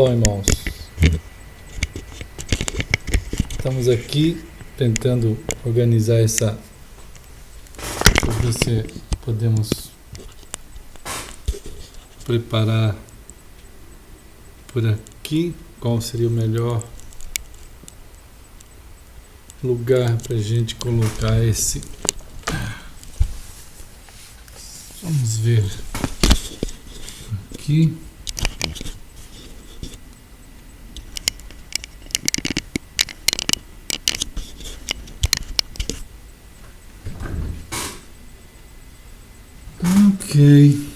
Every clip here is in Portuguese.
Bom, irmãos, estamos aqui tentando organizar essa, para ver se podemos preparar por aqui qual seria o melhor lugar para a gente colocar esse. Vamos ver aqui. Ok.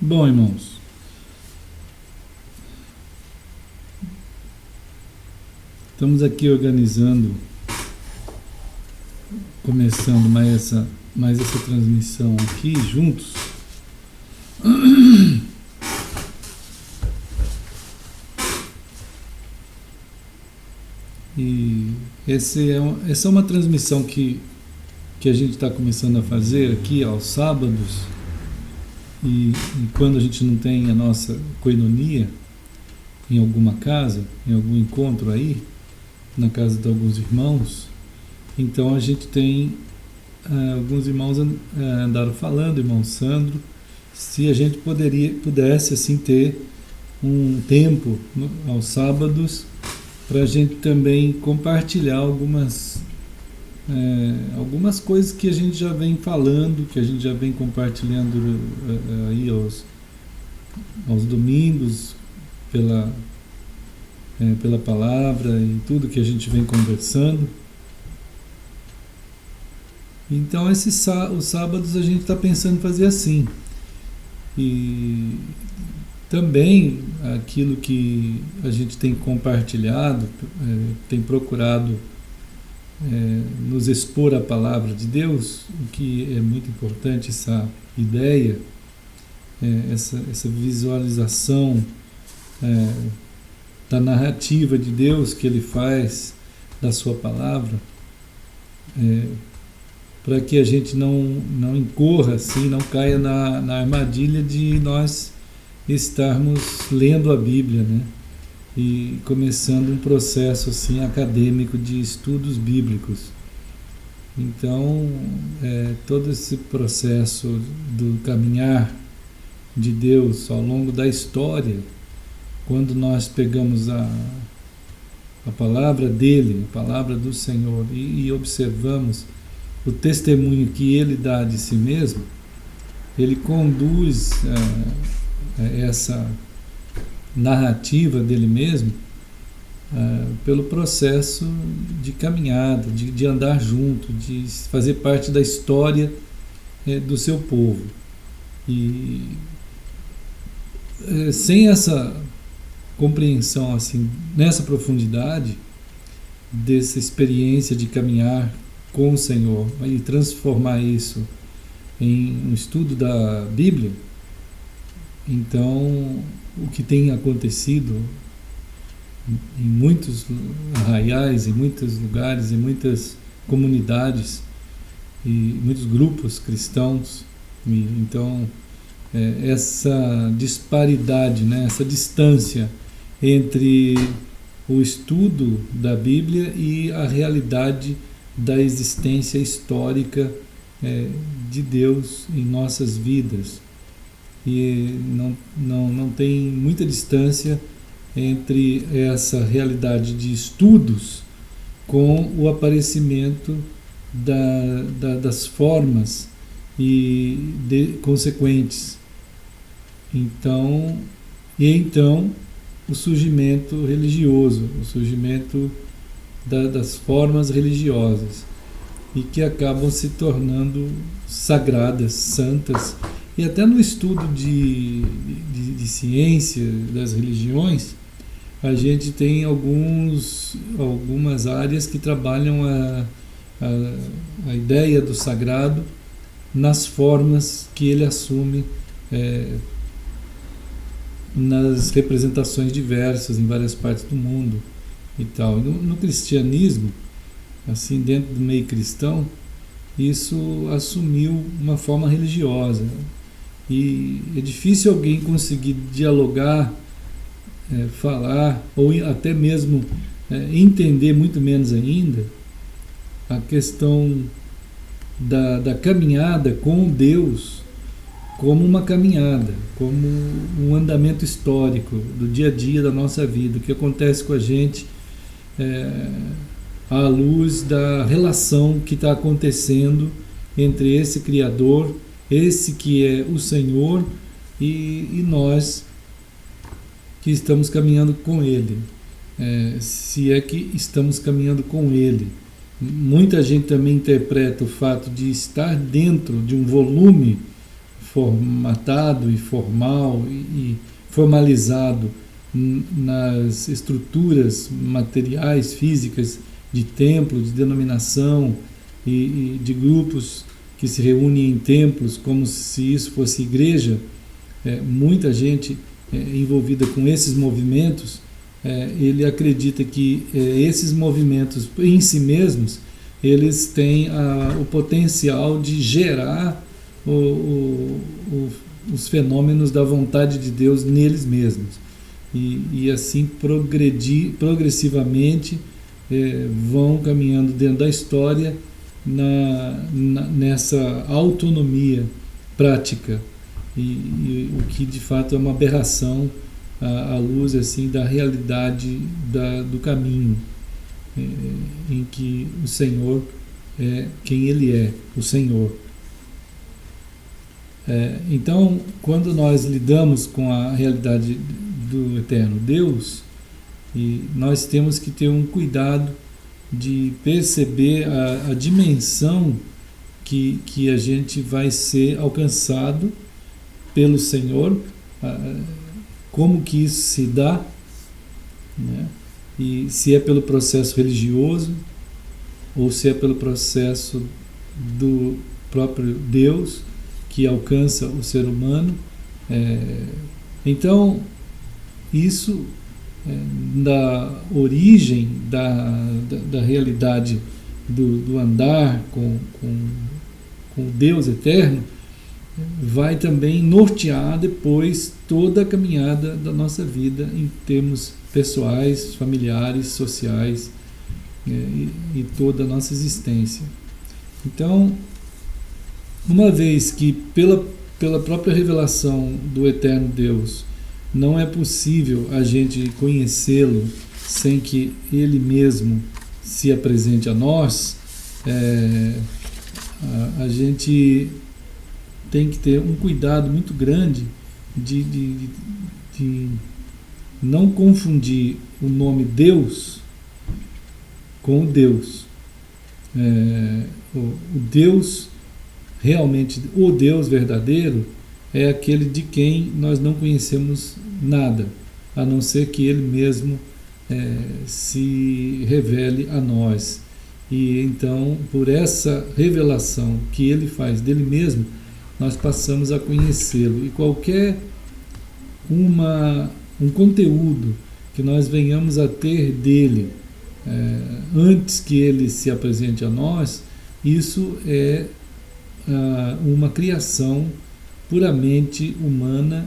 Bom, irmãos, estamos aqui organizando, começando mais essa transmissão aqui juntos. E essa é uma transmissão que a gente está começando a fazer aqui aos sábados. E quando a gente não tem a nossa coinonia em alguma casa, em algum encontro aí, na casa de alguns irmãos, então a gente tem alguns irmãos andaram falando, irmão Sandro, se a gente pudesse assim ter um tempo aos sábados para a gente também compartilhar algumas coisas que a gente já vem falando, que a gente já vem compartilhando aí aos domingos pela palavra e tudo que a gente vem conversando. Então os sábados a gente está pensando em fazer assim. E também aquilo que a gente tem compartilhado, tem procurado nos expor a palavra de Deus, o que é muito importante, essa ideia, essa visualização da narrativa de Deus que Ele faz da sua palavra, para que a gente não incorra assim, não caia na armadilha de nós estarmos lendo a Bíblia, né? E começando um processo assim acadêmico de estudos bíblicos. Então, todo esse processo do caminhar de Deus ao longo da história, quando nós pegamos a palavra dele, a palavra do Senhor, e observamos o testemunho que ele dá de si mesmo, ele conduz essa narrativa dele mesmo pelo processo de caminhada, de andar junto, de fazer parte da história do seu povo. E sem essa compreensão assim, nessa profundidade dessa experiência de caminhar com o Senhor e transformar isso em um estudo da Bíblia, então o que tem acontecido em muitos arraiais, em muitos lugares, em muitas comunidades e muitos grupos cristãos, então essa disparidade, né, essa distância entre o estudo da Bíblia e a realidade da existência histórica de Deus em nossas vidas. E não tem muita distância entre essa realidade de estudos com o aparecimento das formas consequentes. Então o surgimento religioso, o surgimento das formas religiosas, e que acabam se tornando sagradas, santas. E até no estudo de ciência das religiões, a gente tem algumas áreas que trabalham a ideia do sagrado nas formas que ele assume nas representações diversas em várias partes do mundo e tal. No cristianismo, assim, dentro do meio cristão, isso assumiu uma forma religiosa, e é difícil alguém conseguir dialogar, falar, ou até mesmo entender, muito menos ainda, a questão da caminhada com Deus como uma caminhada, como um andamento histórico do dia a dia da nossa vida, o que acontece com a gente à luz da relação que está acontecendo entre esse Criador, esse que é o Senhor, e nós que estamos caminhando com Ele, se é que estamos caminhando com Ele. Muita gente também interpreta o fato de estar dentro de um volume formatado e formal e formalizado nas estruturas materiais, físicas, de templo, de denominação e de grupos que se reúnem em templos, como se isso fosse igreja. Muita gente envolvida com esses movimentos, ele acredita que esses movimentos em si mesmos, eles têm o potencial de gerar os fenômenos da vontade de Deus neles mesmos, e assim progressivamente vão caminhando dentro da história nessa autonomia prática, e o que de fato é uma aberração à luz assim da realidade do caminho, em que o Senhor é quem Ele é, o Senhor. Então, quando nós lidamos com a realidade do eterno Deus, e nós temos que ter um cuidado de perceber a dimensão que a gente vai ser alcançado pelo Senhor, como que isso se dá, né? E se é pelo processo religioso ou se é pelo processo do próprio Deus que alcança o ser humano. Então, isso da origem da realidade do andar com Deus eterno vai também nortear depois toda a caminhada da nossa vida em termos pessoais, familiares, sociais, e toda a nossa existência. Então, uma vez que pela própria revelação do eterno Deus não é possível a gente conhecê-lo sem que Ele mesmo se apresente a nós, a gente tem que ter um cuidado muito grande de não confundir o nome Deus com o Deus. O Deus, realmente, o Deus verdadeiro, é aquele de quem nós não conhecemos nada, a não ser que Ele mesmo se revele a nós. E então, por essa revelação que Ele faz dele mesmo, nós passamos a conhecê-lo. E qualquer um conteúdo que nós venhamos a ter dele antes que ele se apresente a nós, isso é uma criação puramente humana,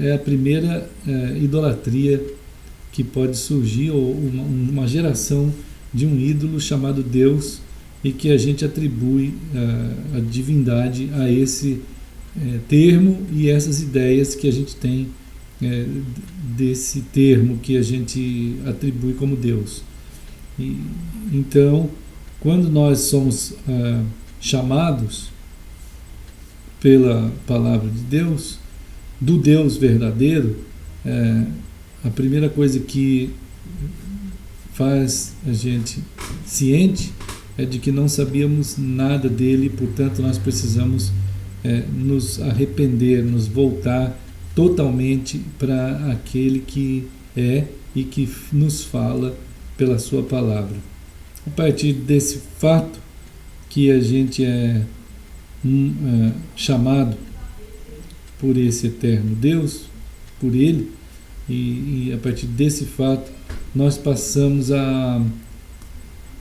é a primeira idolatria que pode surgir, ou uma geração de um ídolo chamado Deus, e que a gente atribui a divindade a esse termo e essas ideias que a gente tem desse termo que a gente atribui como Deus. Então, quando nós somos chamados pela palavra de Deus, do Deus verdadeiro, a primeira coisa que faz a gente ciente é de que não sabíamos nada dele, portanto nós precisamos nos arrepender, nos voltar totalmente para aquele que é e que nos fala pela sua palavra. A partir desse fato que a gente é chamado por esse eterno Deus, por Ele, e a partir desse fato nós passamos a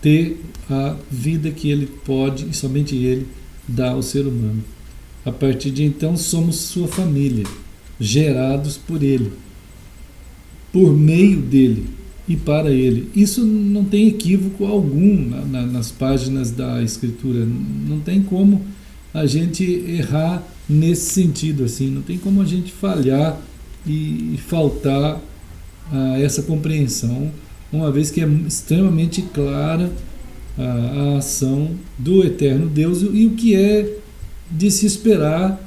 ter a vida que Ele pode, e somente Ele, dá ao ser humano. A partir de então somos sua família, gerados por Ele, por meio dEle e para Ele. Isso não tem equívoco algum nas páginas da Escritura. Não tem como a gente errar nesse sentido, assim. Não tem como a gente falhar e faltar a essa compreensão, uma vez que é extremamente clara a ação do eterno Deus e o que é de se esperar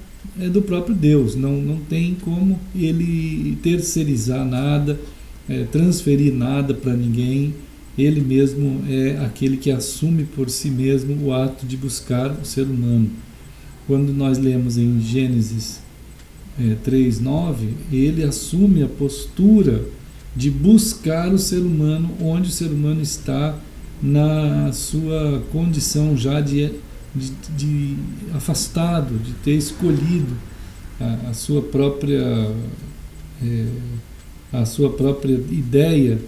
do próprio Deus. Não tem como Ele terceirizar nada, transferir nada para ninguém. Ele mesmo é aquele que assume por si mesmo o ato de buscar o ser humano. Quando nós lemos em Gênesis 3:9, Ele assume a postura de buscar o ser humano onde o ser humano está, na sua condição já de afastado, de ter escolhido a sua própria ideia,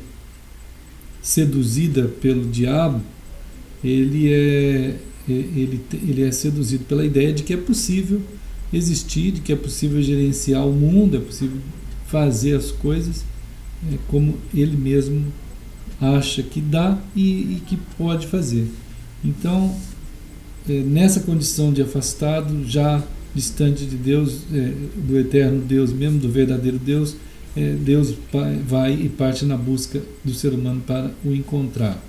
seduzida pelo diabo. Ele é seduzido pela ideia de que é possível existir, de que é possível gerenciar o mundo, é possível fazer as coisas como ele mesmo acha que dá e que pode fazer. Então, nessa condição de afastado, já distante de Deus, do eterno Deus mesmo, do verdadeiro Deus, Deus vai e parte na busca do ser humano para o encontrar.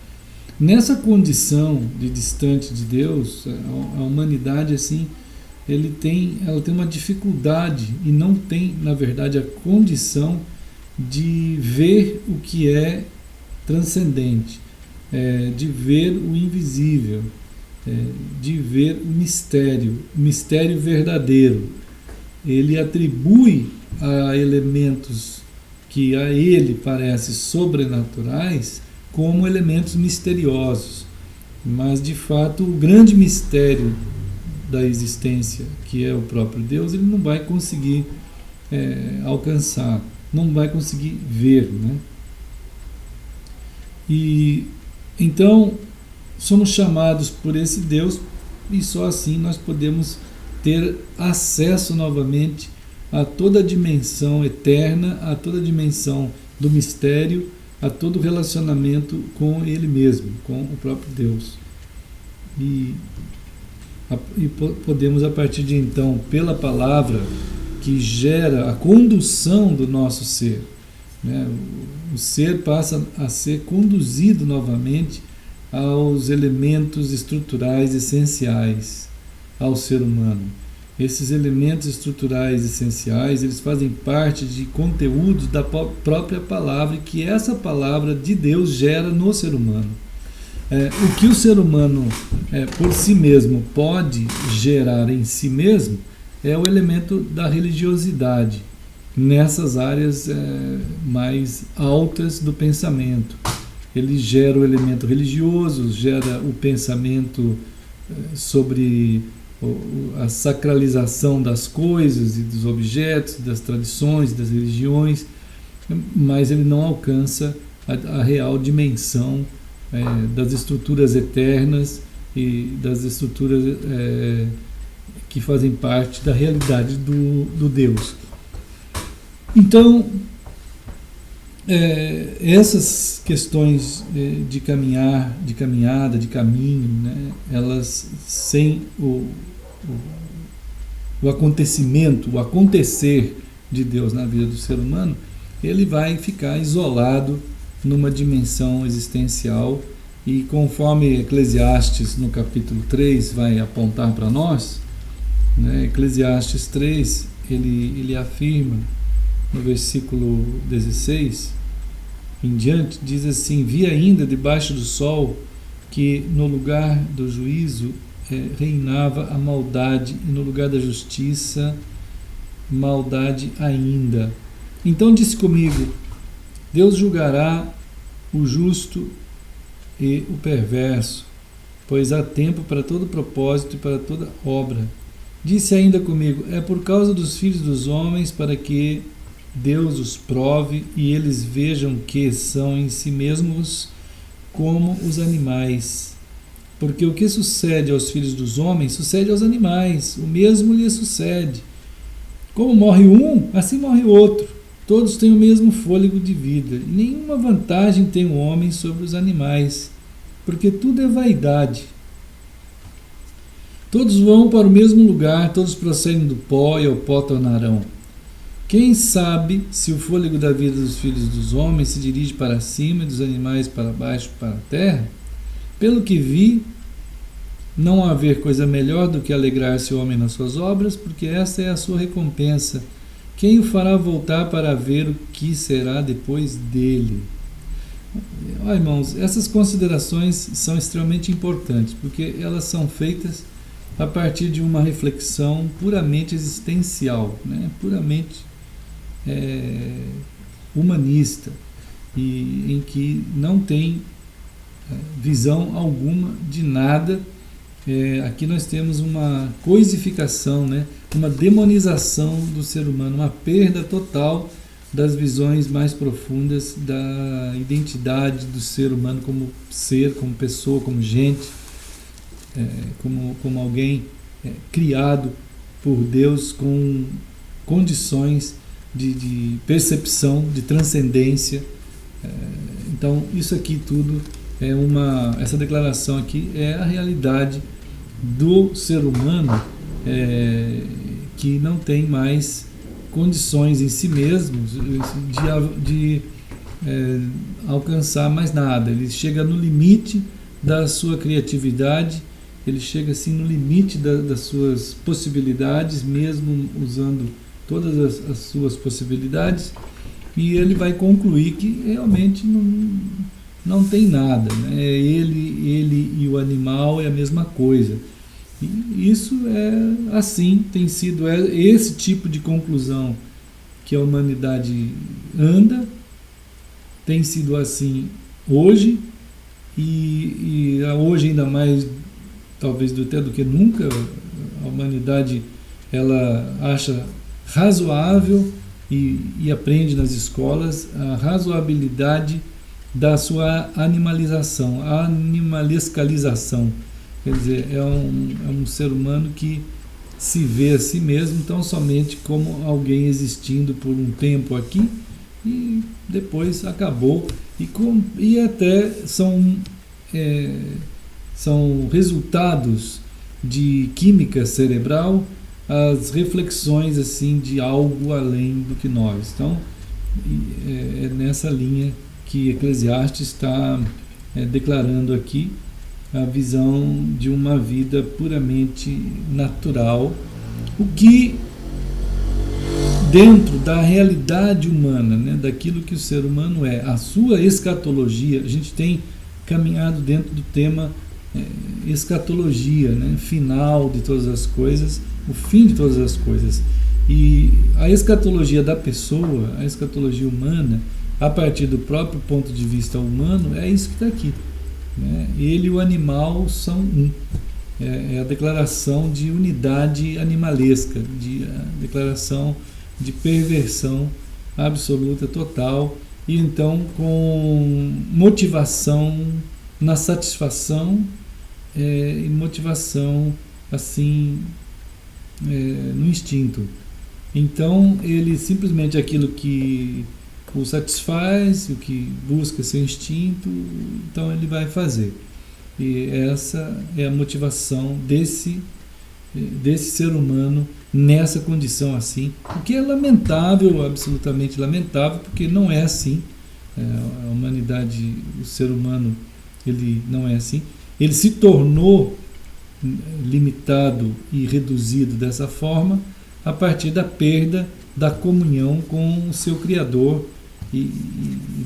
Nessa condição de distante de Deus, a humanidade assim, ela tem uma dificuldade e não tem, na verdade, a condição de ver o que é transcendente, de ver o invisível, de ver o mistério verdadeiro. Ele atribui a elementos que a ele parecem sobrenaturais como elementos misteriosos, mas de fato o grande mistério da existência, que é o próprio Deus, ele não vai conseguir alcançar, não vai conseguir ver, né? E então somos chamados por esse Deus e só assim nós podemos ter acesso novamente a toda a dimensão eterna, a toda a dimensão do mistério, a todo o relacionamento com Ele mesmo, com o próprio Deus. E podemos, a partir de então, pela palavra que gera a condução do nosso ser, né? O ser passa a ser conduzido novamente aos elementos estruturais essenciais ao ser humano. Esses elementos estruturais essenciais, eles fazem parte de conteúdos da própria palavra, que essa palavra de Deus gera no ser humano. O que o ser humano, por si mesmo, pode gerar em si mesmo, é o elemento da religiosidade, nessas áreas mais altas do pensamento. Ele gera o elemento religioso, gera o pensamento sobre a sacralização das coisas e dos objetos, das tradições, das religiões, mas ele não alcança a real dimensão das estruturas eternas e das estruturas que fazem parte da realidade do Deus. Então, essas questões de caminhada, de caminho, né, elas sem o acontecimento, o acontecer de Deus na vida do ser humano, ele vai ficar isolado numa dimensão existencial, e conforme Eclesiastes no capítulo 3 vai apontar para nós, né, Eclesiastes 3, ele afirma no versículo 16 em diante, diz assim: vi ainda debaixo do sol que no lugar do juízo reinava a maldade, e no lugar da justiça maldade ainda. Então disse comigo: Deus julgará o justo e o perverso, pois há tempo para todo propósito e para toda obra. Disse ainda comigo: é por causa dos filhos dos homens, para que Deus os prove e eles vejam que são em si mesmos como os animais. Porque o que sucede aos filhos dos homens sucede aos animais, o mesmo lhes sucede. Como morre um, assim morre o outro. Todos têm o mesmo fôlego de vida. E nenhuma vantagem tem o homem sobre os animais, porque tudo é vaidade. Todos vão para o mesmo lugar, todos procedem do pó e ao pó tornarão. Quem sabe se o fôlego da vida dos filhos dos homens se dirige para cima e dos animais para baixo, para a terra? Pelo que vi, não haver coisa melhor do que alegrar-se o homem nas suas obras, porque esta é a sua recompensa. Quem o fará voltar para ver o que será depois dele? Olha, irmãos, essas considerações são extremamente importantes, porque elas são feitas a partir de uma reflexão puramente existencial, né? Puramente humanista, e em que não tem visão alguma de nada. Aqui nós temos uma coisificação, né? Uma demonização do ser humano, uma perda total das visões mais profundas da identidade do ser humano como ser, como pessoa, como gente, como alguém criado por Deus com condições de percepção, de transcendência. Então isso aqui tudo essa declaração aqui é a realidade do ser humano, que não tem mais condições em si mesmo de alcançar mais nada. Ele chega no limite da sua criatividade, ele chega assim no limite das suas possibilidades, mesmo usando todas as suas possibilidades, e ele vai concluir que realmente não tem nada, né? Ele e o animal é a mesma coisa. E isso é assim, tem sido esse tipo de conclusão que a humanidade anda, tem sido assim hoje, e hoje ainda mais, talvez até do que nunca, a humanidade ela acha razoável e aprende nas escolas a razoabilidade da sua animalização, a animalescalização. Quer dizer, é um ser humano que se vê a si mesmo tão somente como alguém existindo por um tempo aqui e depois acabou. E até são resultados de química cerebral as reflexões assim de algo além do que nós. Então, é nessa linha que Eclesiastes está declarando aqui a visão de uma vida puramente natural, o que dentro da realidade humana, né, daquilo que o ser humano é, a sua escatologia. A gente tem caminhado dentro do tema escatologia, né, final de todas as coisas, o fim de todas as coisas. E a escatologia da pessoa, a escatologia humana, a partir do próprio ponto de vista humano, é isso que está aqui, né? Ele e o animal são um. É a declaração de unidade animalesca, a declaração de perversão absoluta, total, e então com motivação na satisfação e motivação assim no instinto. Então ele simplesmente aquilo que o satisfaz, o que busca seu instinto, então ele vai fazer. E essa é a motivação desse ser humano nessa condição assim, o que é lamentável, absolutamente lamentável, porque não é assim. A humanidade, o ser humano, ele não é assim. Ele se tornou limitado e reduzido dessa forma a partir da perda da comunhão com o seu Criador e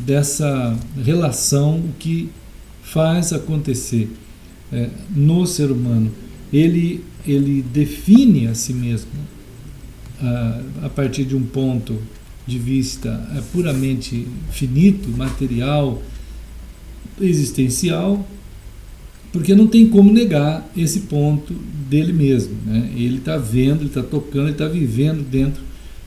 dessa relação, o que faz acontecer no ser humano. Ele define a si mesmo a partir de um ponto de vista puramente finito, material, existencial, porque não tem como negar esse ponto dele mesmo, né? Ele está vendo, ele está tocando, ele está vivendo dentro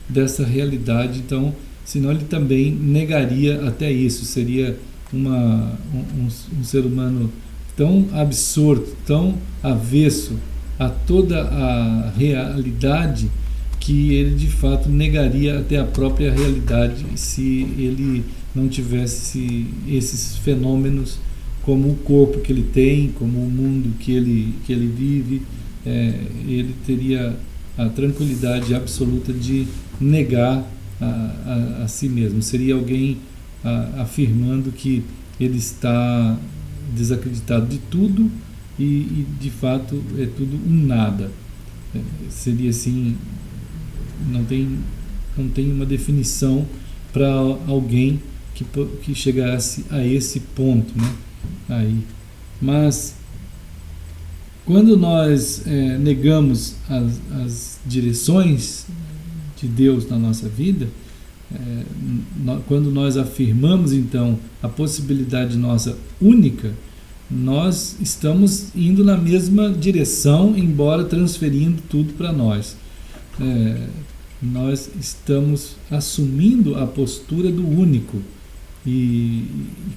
dessa realidade, então, senão ele também negaria até isso, seria um ser humano tão absorto, tão avesso a toda a realidade, que ele de fato negaria até a própria realidade se ele não tivesse esses fenômenos como o corpo que ele tem, como o mundo que ele vive. Ele teria a tranquilidade absoluta de negar a si mesmo. Seria alguém afirmando que ele está desacreditado de tudo e de fato é tudo um nada. Seria assim, não tem uma definição para alguém que chegasse a esse ponto, né? Aí. Mas quando nós negamos as direções de Deus na nossa vida, quando nós afirmamos então a possibilidade nossa única, nós estamos indo na mesma direção, embora transferindo tudo para nós. Nós estamos assumindo a postura do único, e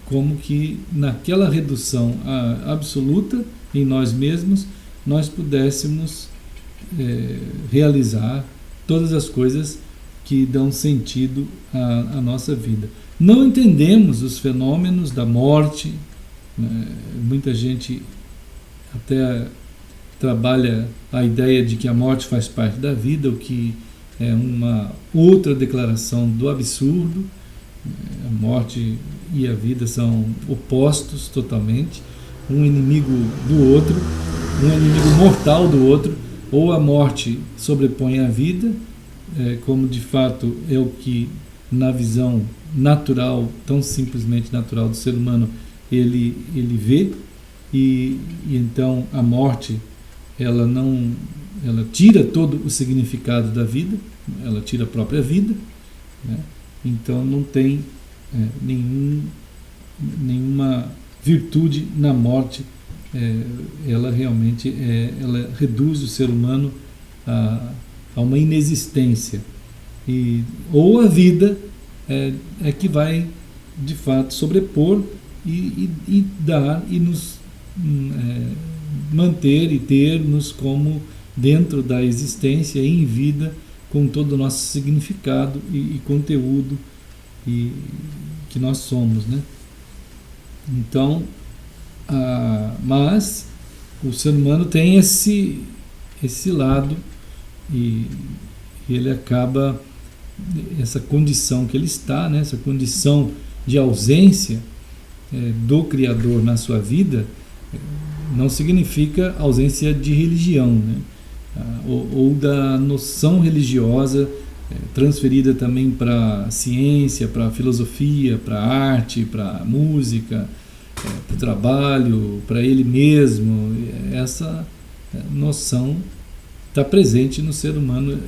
como que naquela redução absoluta em nós mesmos, nós pudéssemos realizar todas as coisas que dão sentido à nossa vida. Não entendemos os fenômenos da morte, né? Muita gente até trabalha a ideia de que a morte faz parte da vida, o que é uma outra declaração do absurdo. A morte e a vida são opostos totalmente, um inimigo do outro, um inimigo mortal do outro. Ou a morte sobrepõe a vida, como de fato é o que na visão natural, tão simplesmente natural do ser humano, ele vê, e então a morte ela tira todo o significado da vida, ela tira a própria vida, né? Então não tem nenhuma virtude na morte. Ela realmente ela reduz o ser humano a uma inexistência, ou a vida é que vai de fato sobrepor e dar e nos manter e ter-nos como dentro da existência, em vida, com todo o nosso significado e conteúdo que nós somos, né? Então, mas o ser humano tem esse lado, e ele acaba, essa condição que ele está, né, essa condição de ausência do Criador na sua vida, não significa ausência de religião, né? Ou da noção religiosa transferida também para a ciência, para a filosofia, para a arte, para a música, para o trabalho, para ele mesmo. Essa noção está presente no ser humano.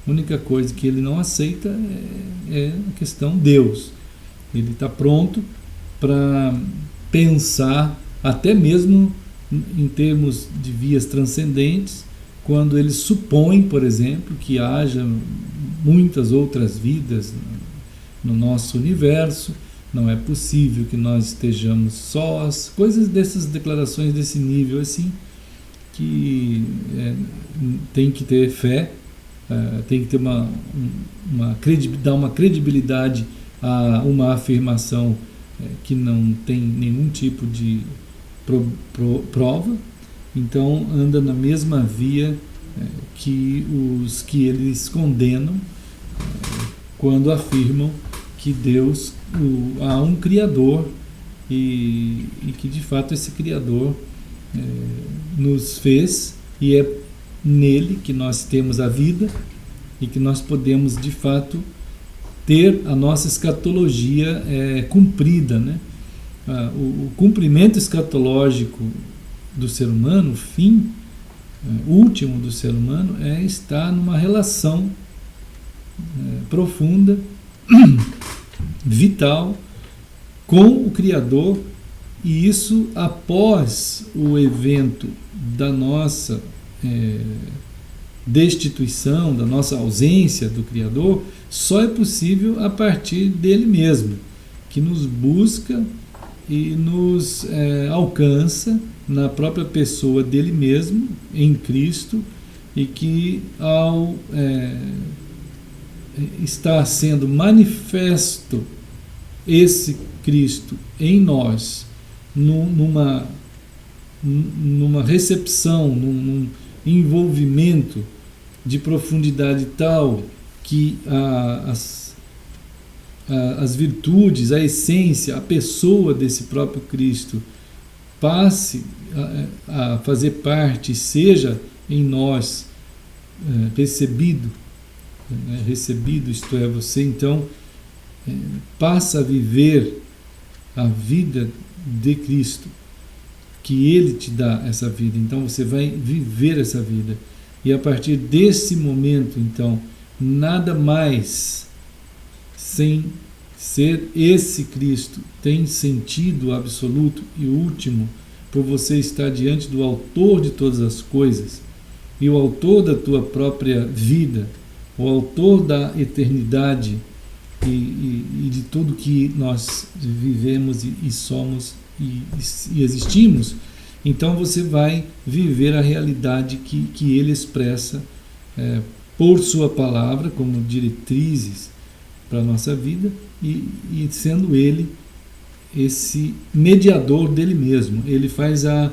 A única coisa que ele não aceita é a questão Deus. Ele está pronto para pensar até mesmo em termos de vias transcendentes, quando ele supõe, por exemplo, que haja muitas outras vidas no nosso universo. Não é possível que nós estejamos sós, coisas dessas declarações desse nível assim, que tem que ter fé, tem que ter dar uma credibilidade a uma afirmação que não tem nenhum tipo de prova. Então anda na mesma via que os que eles condenam quando afirmam que Deus há um Criador, e que de fato esse Criador nos fez, e é nele que nós temos a vida, e que nós podemos de fato ter a nossa escatologia cumprida, né? O cumprimento escatológico do ser humano, o fim último do ser humano, é estar numa relação profunda, vital, com o Criador, E isso após o evento da nossa destituição, da nossa ausência do Criador, só é possível a partir dele mesmo, que nos busca e nos alcança na própria pessoa dele mesmo, em Cristo, e que ao estar sendo manifesto esse Cristo em nós, numa recepção, num envolvimento de profundidade tal que as virtudes, a essência, a pessoa desse próprio Cristo passe a fazer parte, seja em nós recebido, isto é, você então passa a viver a vida de Cristo, que Ele te dá essa vida, então você vai viver essa vida, e a partir desse momento, então, nada mais sem ser esse Cristo tem sentido absoluto e último, por você estar diante do autor de todas as coisas, e o autor da tua própria vida, o autor da eternidade e de tudo que nós vivemos e somos e existimos. Então você vai viver a realidade que ele expressa por sua palavra, como diretrizes para a nossa vida, e sendo ele esse mediador dele mesmo. Ele faz a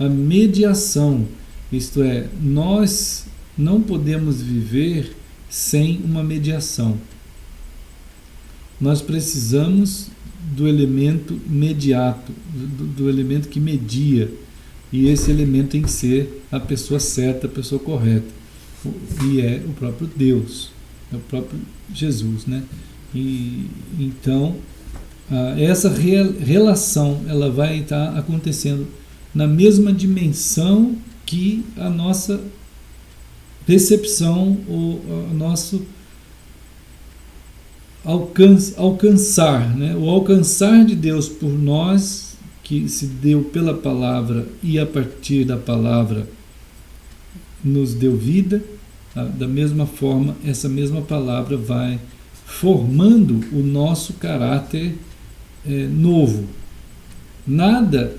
mediação, isto é, nós não podemos viver sem uma mediação. Nós precisamos do elemento mediato, do elemento que media, e esse elemento tem que ser a pessoa certa, a pessoa correta, e é o próprio Deus, é o próprio Jesus, né? E então essa relação ela vai estar acontecendo na mesma dimensão que a nossa recepção, ou o nosso alcançar, né? O alcançar de Deus por nós, que se deu pela palavra e a partir da palavra nos deu vida. Da mesma forma, essa mesma palavra vai formando o nosso caráter novo. Nada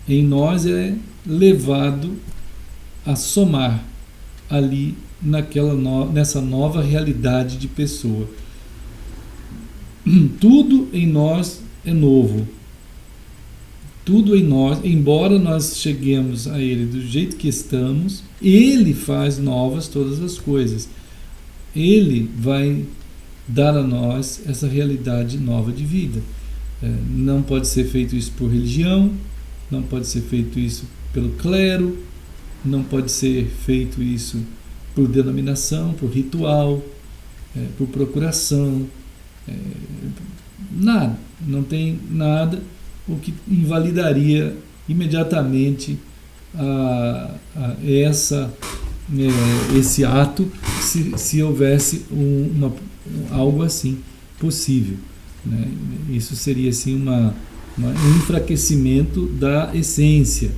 em nós é levado a somar ali nessa nova realidade de pessoa. Tudo em nós é novo. Tudo em nós, embora nós cheguemos a Ele do jeito que estamos, Ele faz novas todas as coisas. Ele vai dar a nós essa realidade nova de vida. Não pode ser feito isso por religião, não pode ser feito isso pelo clero, não pode ser feito isso por denominação, por ritual, por procuração, nada, não tem nada o que invalidaria imediatamente esse ato, se houvesse algo assim possível, né? Isso seria assim um enfraquecimento da essência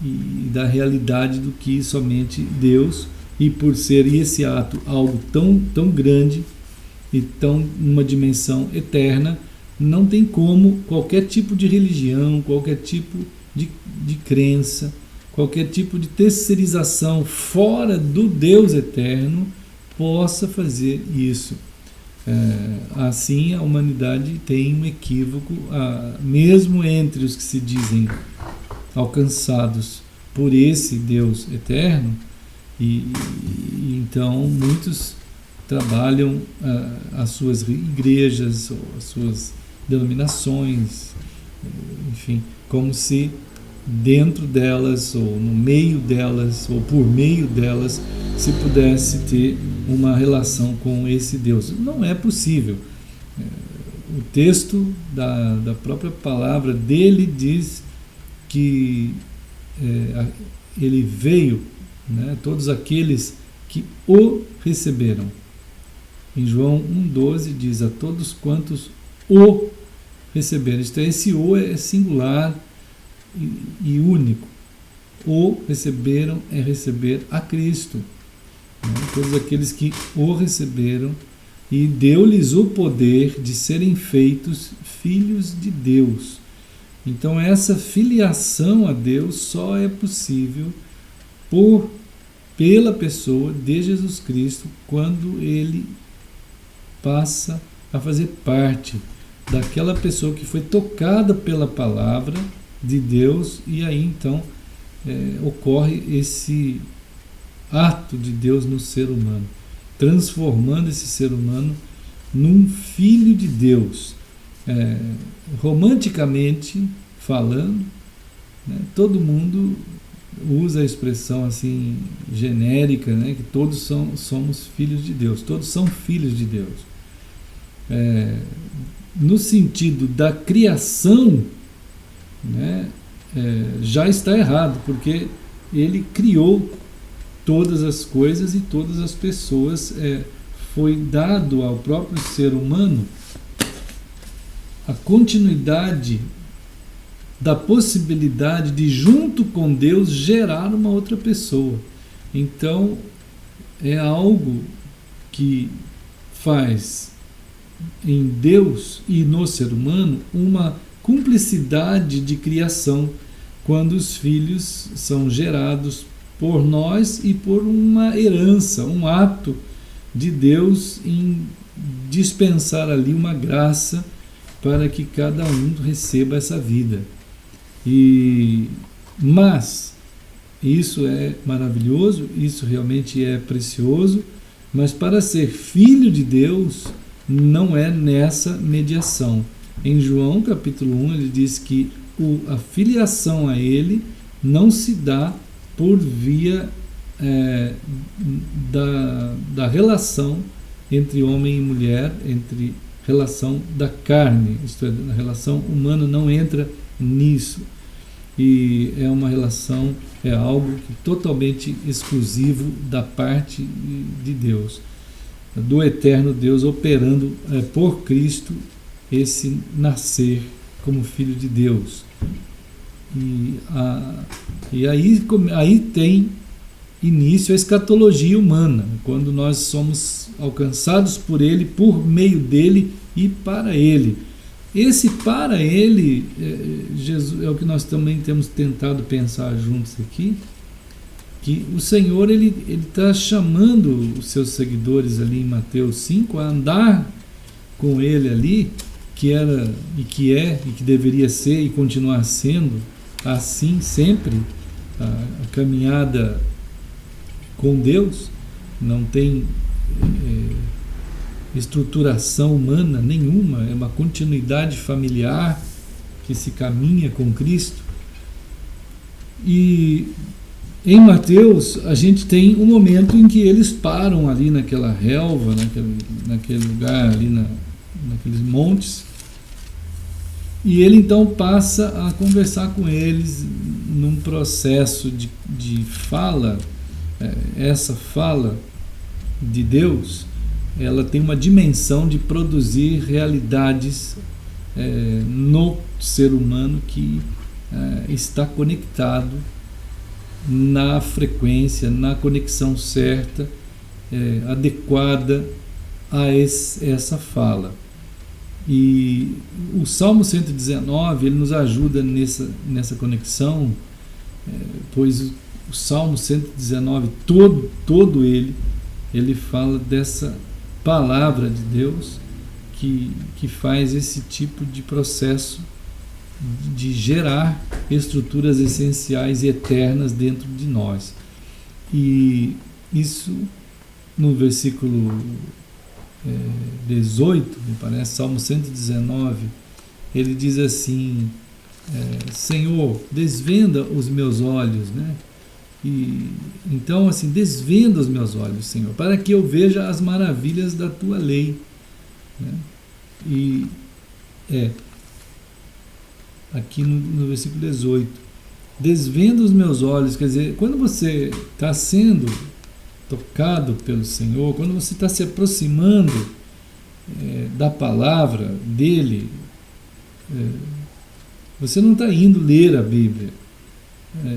e da realidade do que somente Deus, e por ser esse ato algo tão grande e uma dimensão eterna, não tem como qualquer tipo de religião, qualquer tipo de crença, qualquer tipo de terceirização fora do Deus eterno possa fazer isso. Assim a humanidade tem um equívoco, mesmo entre os que se dizem alcançados por esse Deus eterno, e então muitos trabalham as suas igrejas, ou as suas denominações, enfim, como se dentro delas, ou no meio delas, ou por meio delas, se pudesse ter uma relação com esse Deus. Não é possível. O texto da própria palavra dele diz que ele veio, né, todos aqueles que o receberam. Em João 1,12 diz: a todos quantos o receberam. Isto é, esse o é singular, e único. O receberam é receber a Cristo. Né? Todos aqueles que o receberam, e deu-lhes o poder de serem feitos filhos de Deus. Então essa filiação a Deus só é possível pela pessoa de Jesus Cristo, quando ele passa a fazer parte daquela pessoa que foi tocada pela palavra de Deus, e aí então ocorre esse ato de Deus no ser humano, transformando esse ser humano num filho de Deus. Romanticamente falando, né, todo mundo usa a expressão assim genérica, né, que todos somos filhos de Deus, todos são filhos de Deus. No sentido da criação, né, já está errado, porque ele criou todas as coisas e todas as pessoas. Foi dado ao próprio ser humano a continuidade da possibilidade de, junto com Deus, gerar uma outra pessoa. Então, é algo que faz em Deus e no ser humano uma cumplicidade de criação, quando os filhos são gerados por nós e por uma herança, um ato de Deus em dispensar ali uma graça para que cada um receba essa vida. Mas isso é maravilhoso, isso realmente é precioso, mas para ser filho de Deus não é nessa mediação. Em João capítulo 1 ele diz que a filiação a ele não se dá por via da relação entre homem e mulher, entre relação da carne, isto é, a relação humana não entra nisso, e é uma relação, é algo totalmente exclusivo da parte de Deus, do eterno Deus operando por Cristo esse nascer como filho de Deus. E aí tem início a escatologia humana, quando nós somos alcançados por Ele, por meio dele e para Ele. Esse para Ele, Jesus, é o que nós também temos tentado pensar juntos aqui, que o Senhor ele está chamando os seus seguidores ali em Mateus 5 a andar com Ele ali, que era e que é e que deveria ser e continuar sendo assim sempre, a caminhada com Deus não tem estruturação humana nenhuma, é uma continuidade familiar que se caminha com Cristo. E em Mateus a gente tem um momento em que eles param ali naquela relva, naquele lugar ali naqueles montes, e ele então passa a conversar com eles num processo de fala. Essa fala de Deus, ela tem uma dimensão de produzir realidades no ser humano que está conectado na frequência, na conexão certa, adequada a essa fala. E o Salmo 119 ele nos ajuda nessa conexão, pois o Salmo 119 todo ele fala dessa palavra de Deus que faz esse tipo de processo de gerar estruturas essenciais e eternas dentro de nós. E isso no versículo 18, me parece, Salmo 119, ele diz assim: Senhor, desvenda os meus olhos, né? E então, assim, desvenda os meus olhos, Senhor, para que eu veja as maravilhas da tua lei, né? E aqui no versículo 18, desvenda os meus olhos, quer dizer, quando você está sendo tocado pelo Senhor, quando você está se aproximando da palavra dele, Você não está indo ler a Bíblia.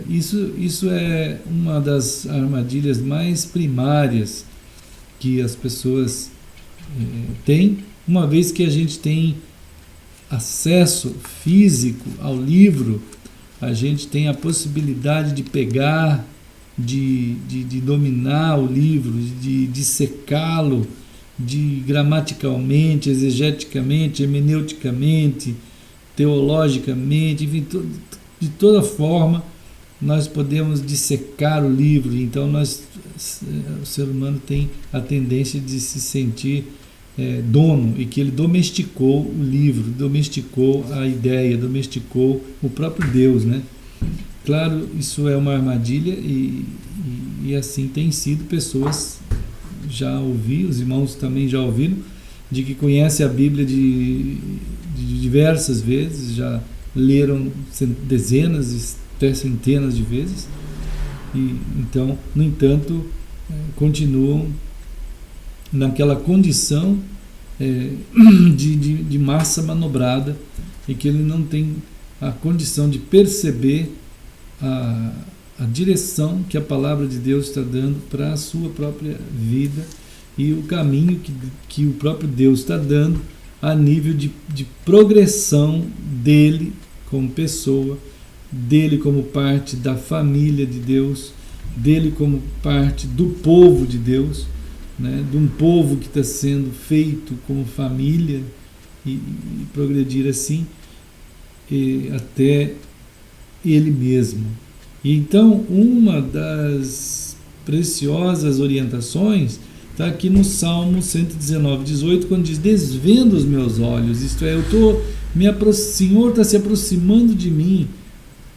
Isso é uma das armadilhas mais primárias que as pessoas têm, uma vez que a gente tem acesso físico ao livro, a gente tem a possibilidade de pegar, de dominar o livro, de dissecá-lo, de gramaticalmente, exegeticamente, hermeneuticamente, teologicamente, enfim, de toda forma nós podemos dissecar o livro. Então o ser humano tem a tendência de se sentir dono, e que ele domesticou o livro, domesticou a ideia, domesticou o próprio Deus, né? Claro, isso é uma armadilha e assim tem sido. Pessoas já ouvi, os irmãos também já ouviram, de que conhecem a Bíblia de diversas vezes, já leram dezenas, até centenas de vezes, e então, no entanto, continuam naquela condição de massa manobrada, e que ele não tem a condição de perceber a direção que a palavra de Deus está dando para a sua própria vida, e o caminho que o próprio Deus está dando a nível de progressão dele como pessoa, dele como parte da família de Deus, dele como parte do povo de Deus, né? De um povo que está sendo feito como família, e progredir assim até ele mesmo. E então, uma das preciosas orientações está aqui no Salmo 119, 18, quando diz: desvenda os meus olhos, isto é, o Senhor está se aproximando de mim,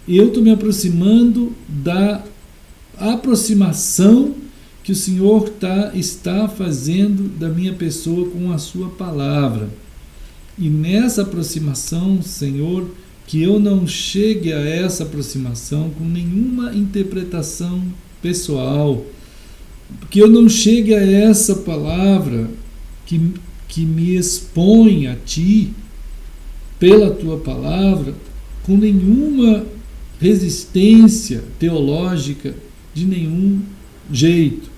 eu estou me aproximando da aproximação que o Senhor está fazendo da minha pessoa com a sua palavra. E nessa aproximação, Senhor, que eu não chegue a essa aproximação com nenhuma interpretação pessoal, que eu não chegue a essa palavra que me expõe a Ti pela Tua palavra com nenhuma resistência teológica de nenhum jeito.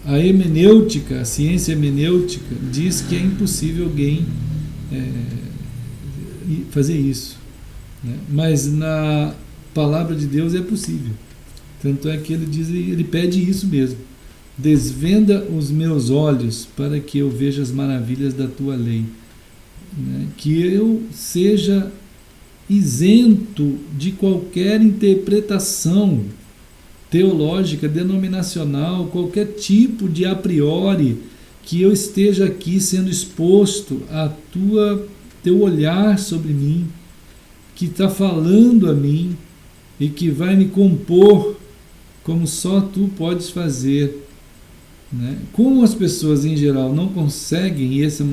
A hermenêutica, a ciência hermenêutica diz que é impossível alguém fazer isso, né? Mas na palavra de Deus é possível. Tanto é que ele pede isso mesmo: desvenda os meus olhos para que eu veja as maravilhas da tua lei, né? Que eu seja isento de qualquer interpretação teológica, denominacional, qualquer tipo de a priori, que eu esteja aqui sendo exposto a teu olhar sobre mim, que está falando a mim e que vai me compor como só Tu podes fazer, né? Como as pessoas em geral não conseguem, e esse é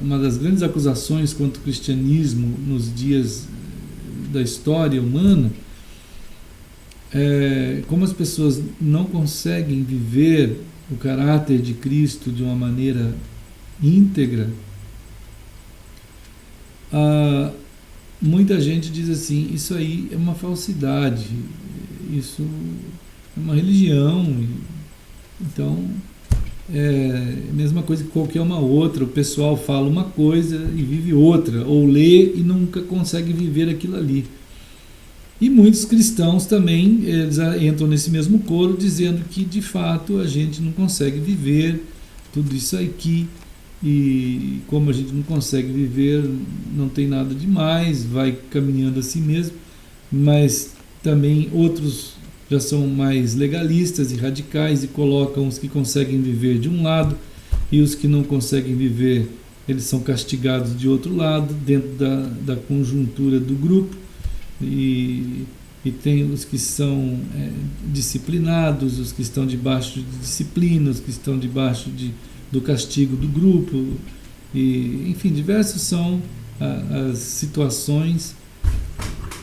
uma das grandes acusações contra o cristianismo nos dias da história humana, como as pessoas não conseguem viver o caráter de Cristo de uma maneira íntegra, muita gente diz assim: isso aí é uma falsidade, isso é uma religião. Então é a mesma coisa que qualquer uma outra. O pessoal fala uma coisa e vive outra, ou lê e nunca consegue viver aquilo ali. E muitos cristãos também, eles entram nesse mesmo coro, dizendo que de fato a gente não consegue viver tudo isso aqui, e como a gente não consegue viver, não tem nada demais, vai caminhando assim mesmo. Mas também outros já são mais legalistas e radicais e colocam os que conseguem viver de um lado, e os que não conseguem viver, eles são castigados de outro lado, dentro da conjuntura do grupo. E tem os que são disciplinados, os que estão debaixo de disciplina, os que estão debaixo do castigo do grupo, e enfim, diversas são as situações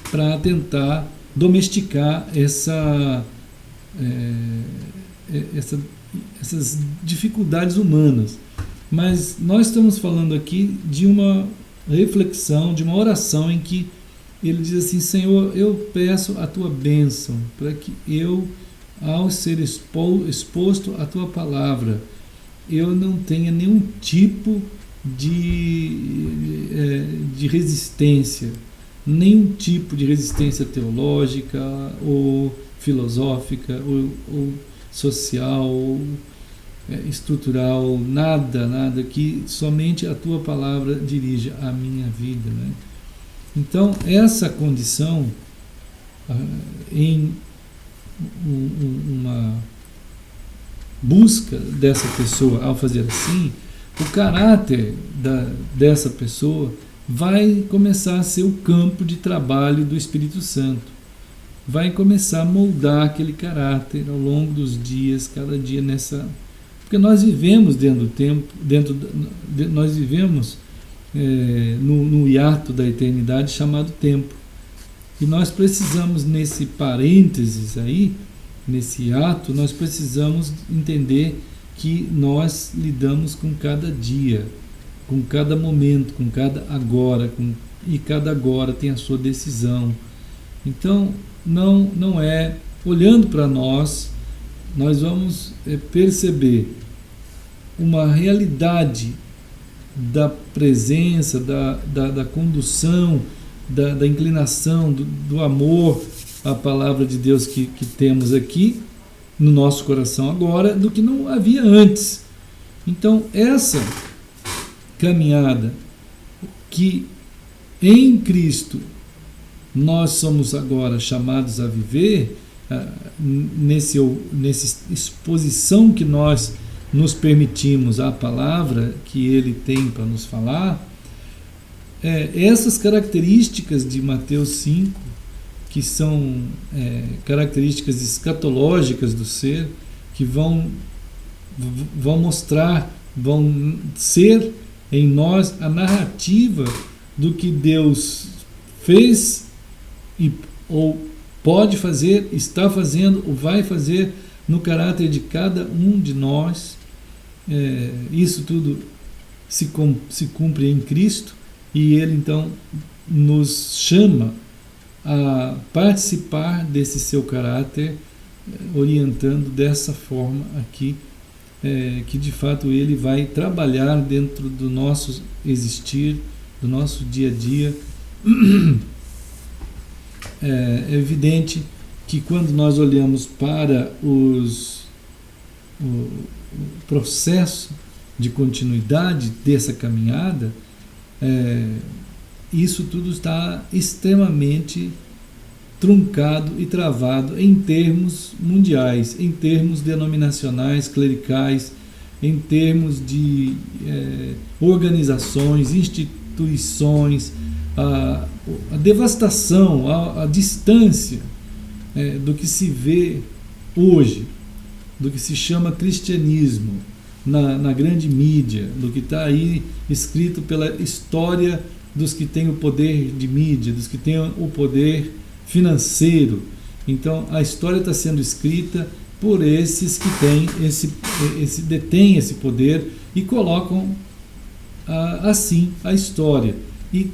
para tentar domesticar essas dificuldades humanas. Mas nós estamos falando aqui de uma reflexão, de uma oração em que ele diz assim: Senhor, eu peço a tua bênção para que eu, ao ser exposto à tua palavra, eu não tenha nenhum tipo de resistência, nenhum tipo de resistência teológica ou filosófica ou social ou estrutural, nada que somente a tua palavra dirija a minha vida, né? Então essa condição em uma busca dessa pessoa ao fazer assim, o caráter dessa pessoa vai começar a ser o campo de trabalho do Espírito Santo. Vai começar a moldar aquele caráter ao longo dos dias, cada dia nessa... Porque nós vivemos dentro do tempo, nós vivemos no hiato da eternidade chamado tempo. E nós precisamos, nesse parênteses aí, nesse hiato, nós precisamos entender que nós lidamos com cada dia, com cada momento, com cada agora, e cada agora tem a sua decisão. Então, não é, olhando para nós vamos perceber uma realidade da presença, da condução, da inclinação, do amor à palavra de Deus que temos aqui no nosso coração agora, do que não havia antes. Então, essa caminhada que em Cristo nós somos agora chamados a viver, nessa exposição que nós nos permitimos à palavra que Ele tem para nos falar, essas características de Mateus 5, que são características escatológicas do ser, que vão mostrar, vão ser em nós a narrativa do que Deus fez ou pode fazer, está fazendo ou vai fazer no caráter de cada um de nós. Isso tudo se cumpre em Cristo, e Ele então nos chama a participar desse seu caráter, orientando dessa forma aqui, que de fato Ele vai trabalhar dentro do nosso existir, do nosso dia a dia. É evidente que quando nós olhamos para o processo de continuidade dessa caminhada, isso tudo está extremamente truncado e travado em termos mundiais, em termos denominacionais, clericais, em termos de organizações, instituições, a devastação, a distância do que se vê hoje, do que se chama cristianismo na grande mídia, do que está aí escrito pela história dos que têm o poder de mídia, dos que têm o poder financeiro. Então a história está sendo escrita por esses que detêm esse poder e colocam assim a história. E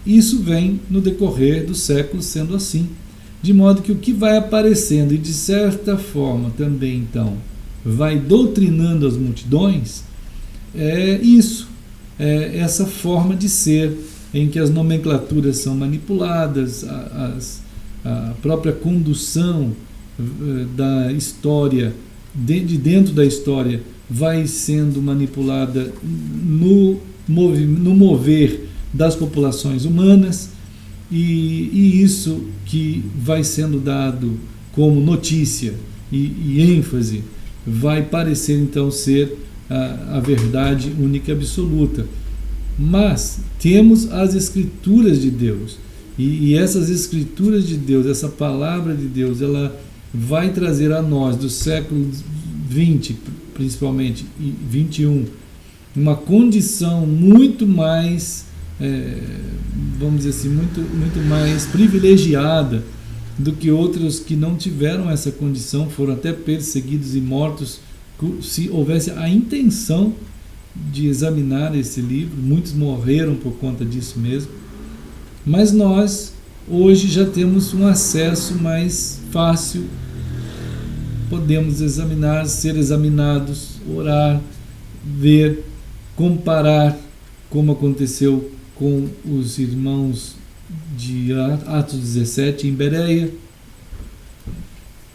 isso vem no decorrer dos séculos sendo assim, de modo que o que vai aparecendo e de certa forma também então vai doutrinando as multidões é isso, essa forma de ser em que as nomenclaturas são manipuladas, a própria condução da história, de dentro da história, vai sendo manipulada no mover das populações humanas, e isso que vai sendo dado como notícia e ênfase vai parecer então ser a verdade única e absoluta. Mas temos as Escrituras de Deus, e essas Escrituras de Deus, essa palavra de Deus, ela vai trazer a nós do século XX principalmente e XXI uma condição muito mais, vamos dizer assim, muito mais privilegiada do que outros que não tiveram essa condição, foram até perseguidos e mortos se houvesse a intenção de examinar esse livro, muitos morreram por conta disso mesmo, mas nós hoje já temos um acesso mais fácil, podemos examinar, ser examinados, orar, ver, comparar, como aconteceu com os irmãos de Atos 17 em Bereia,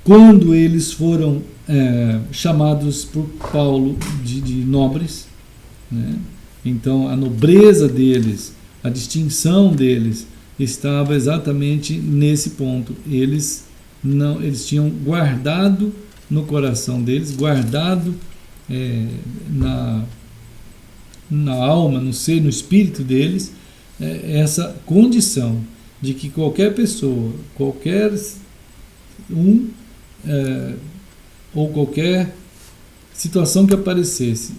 quando eles foram chamados por Paulo de nobres, né? Então a nobreza deles, a distinção deles estava exatamente nesse ponto. Eles tinham guardado no coração deles, guardado na alma, no ser, no espírito deles, essa condição de que qualquer pessoa, qualquer ou qualquer situação que aparecesse,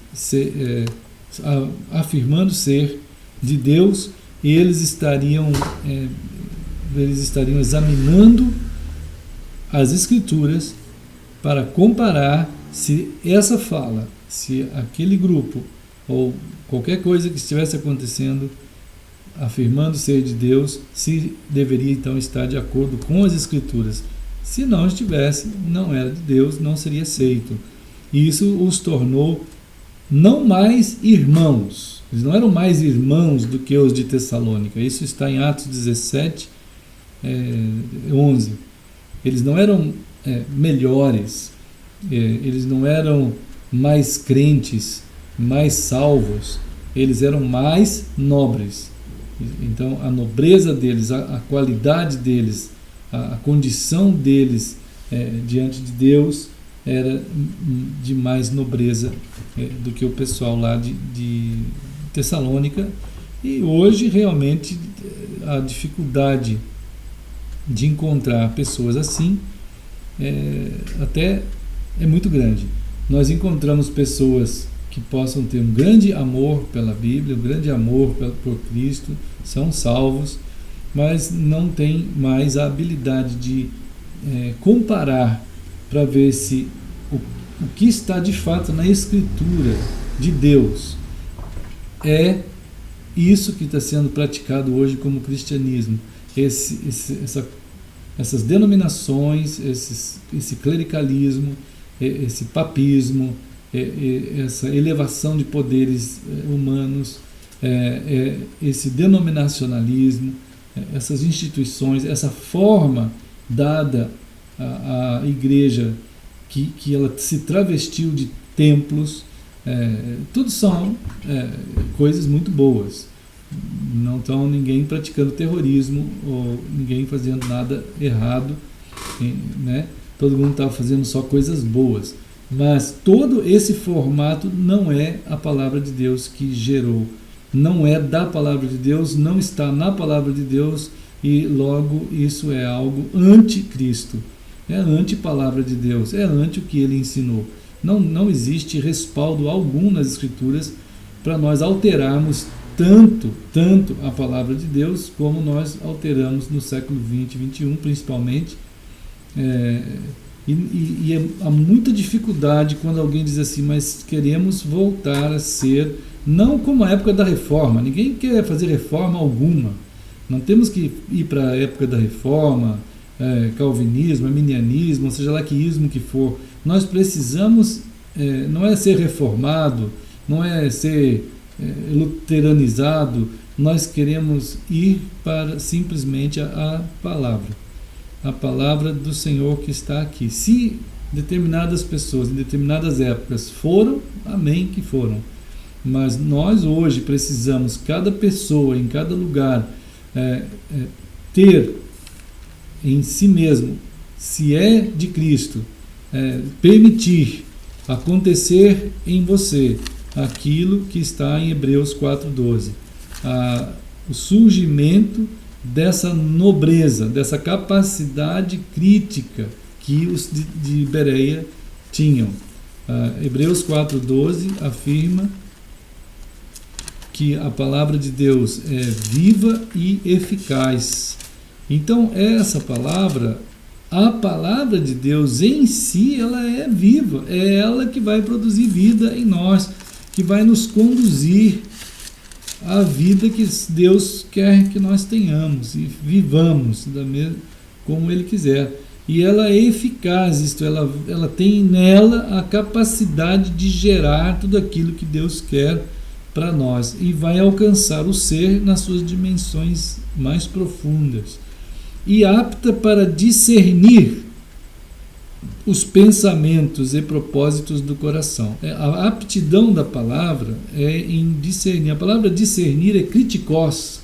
afirmando ser de Deus, eles estariam examinando as Escrituras para comparar se essa fala, se aquele grupo ou qualquer coisa que estivesse acontecendo afirmando ser de Deus, se deveria então estar de acordo com as Escrituras. Se não estivesse, não era de Deus, não seria aceito. E isso os tornou não mais irmãos. Eles não eram mais irmãos do que os de Tessalônica. Isso está em Atos 17, 11. Eles não eram melhores, eles não eram mais crentes, mais salvos, eles eram mais nobres. Então a nobreza deles, a qualidade deles, a condição deles diante de Deus era de mais nobreza do que o pessoal lá de Tessalônica. E hoje realmente a dificuldade de encontrar pessoas assim até é muito grande. Nós encontramos pessoas que possam ter um grande amor pela Bíblia, um grande amor por Cristo, são salvos, mas não têm mais a habilidade de comparar para ver se o que está de fato na Escritura de Deus é isso que está sendo praticado hoje como cristianismo. Essas denominações, esse clericalismo, esse papismo, essa elevação de poderes humanos, esse denominacionalismo, essas instituições, essa forma dada à igreja que ela se travestiu de templos, tudo são coisas muito boas. Não estão ninguém praticando terrorismo ou ninguém fazendo nada errado, né? Todo mundo está fazendo só coisas boas. Mas todo esse formato não é a palavra de Deus que gerou. Não é da palavra de Deus, não está na palavra de Deus e logo isso é algo anticristo. É anti-palavra de Deus, é anti o que ele ensinou. Não existe respaldo algum nas Escrituras para nós alterarmos tanto a palavra de Deus como nós alteramos no século 20 e 21 principalmente. Há muita dificuldade quando alguém diz assim, mas queremos voltar a ser, não como a época da reforma, ninguém quer fazer reforma alguma, não temos que ir para a época da reforma, calvinismo, arminianismo, ou seja lá que ismo que for. Nós precisamos, não é ser reformado, não é ser luteranizado, nós queremos ir para simplesmente a palavra do Senhor que está aqui. Se determinadas pessoas em determinadas épocas foram, amém que foram, mas nós hoje precisamos, cada pessoa em cada lugar, ter em si mesmo, se é de Cristo, permitir acontecer em você aquilo que está em Hebreus 4:12, o surgimento dessa nobreza, dessa capacidade crítica que os de Bereia tinham. Hebreus 4:12 afirma que a palavra de Deus é viva e eficaz. Então essa palavra, a palavra de Deus em si, ela é viva, é ela que vai produzir vida em nós. que vai nos conduzir à vida que Deus quer que nós tenhamos e vivamos como Ele quiser. E ela é eficaz, isto, ela tem nela a capacidade de gerar tudo aquilo que Deus quer para nós e vai alcançar o ser nas suas dimensões mais profundas e apta para discernir os pensamentos e propósitos do coração. A aptidão da palavra é em discernir. A palavra discernir é kritikos,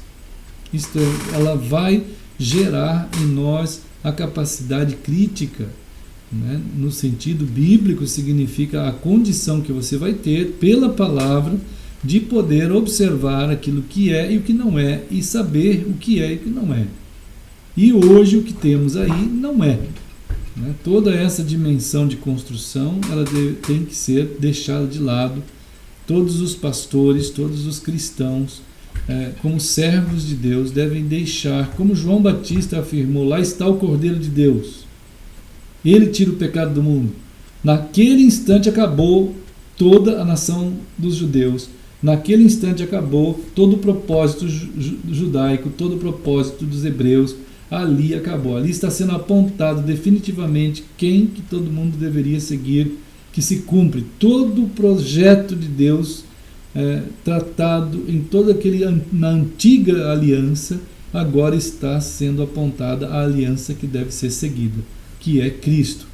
isto é, ela vai gerar em nós a capacidade crítica, né? No sentido bíblico, significa a condição que você vai ter pela palavra de poder observar aquilo que é e o que não é e saber o que é e o que não é. E hoje o que temos aí não é. Né? Toda essa dimensão de construção ela tem que ser deixada de lado. Todos os pastores, todos os cristãos, como servos de Deus, devem deixar, como João Batista afirmou, lá está o Cordeiro de Deus. Ele tira o pecado do mundo. Naquele instante acabou toda a nação dos judeus. Naquele instante acabou todo o propósito judaico, todo o propósito dos hebreus. Ali acabou. Ali está sendo apontado definitivamente quem que todo mundo deveria seguir, que se cumpre todo o projeto de Deus tratado em na antiga aliança. Agora está sendo apontada a aliança que deve ser seguida, que é Cristo.